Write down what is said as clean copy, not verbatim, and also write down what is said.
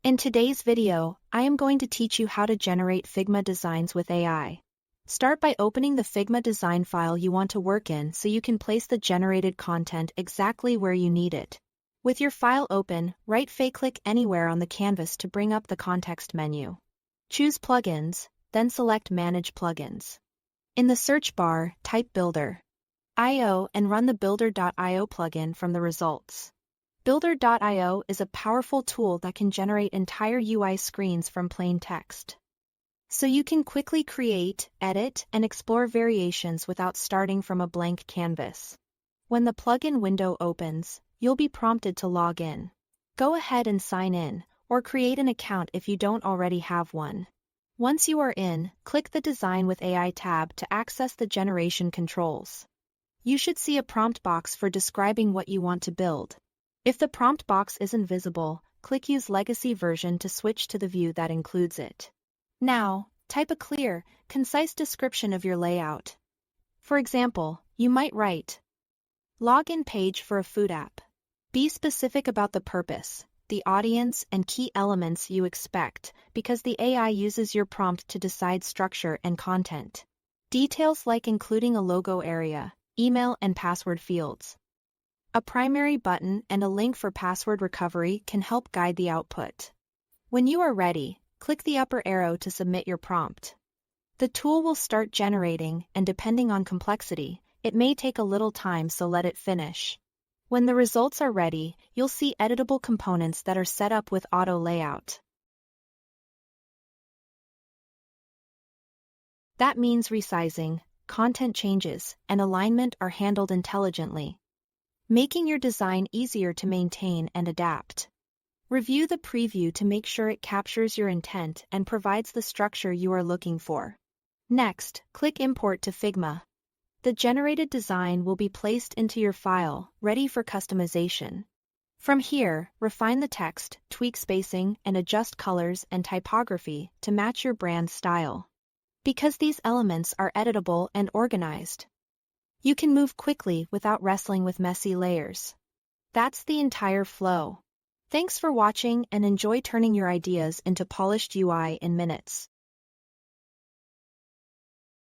In today's video, I am going to teach you how to generate Figma designs with AI. Start by opening the Figma design file you want to work in so you can place the generated content exactly where you need it. With your file open, right-click anywhere on the canvas to bring up the context menu. Choose Plugins, then select Manage Plugins. In the search bar, type Builder.io and run the Builder.io plugin from the results. Builder.io is a powerful tool that can generate entire UI screens from plain text. So you can quickly create, edit, and explore variations without starting from a blank canvas. When the plugin window opens, you'll be prompted to log in. Go ahead and sign in, or create an account if you don't already have one. Once you are in, click the Design with AI tab to access the generation controls. You should see a prompt box for describing what you want to build. If the prompt box isn't visible, click Use Legacy Version to switch to the view that includes it. Now, type a clear, concise description of your layout. For example, you might write, Login page for a food app. Be specific about the purpose, the audience, and key elements you expect, because the AI uses your prompt to decide structure and content. Details like including a logo area, email and password fields. A primary button and a link for password recovery can help guide the output. When you are ready, click the upper arrow to submit your prompt. The tool will start generating, and depending on complexity, it may take a little time, so let it finish. When the results are ready, you'll see editable components that are set up with auto layout. That means resizing, content changes, and alignment are handled intelligently, making your design easier to maintain and adapt. Review the preview to make sure it captures your intent and provides the structure you are looking for. Next, click Import to Figma. The generated design will be placed into your file, ready for customization. From here, refine the text, tweak spacing, and adjust colors and typography to match your brand style. Because these elements are editable and organized, you can move quickly without wrestling with messy layers. That's the entire flow. Thanks for watching, and enjoy turning your ideas into polished UI in minutes.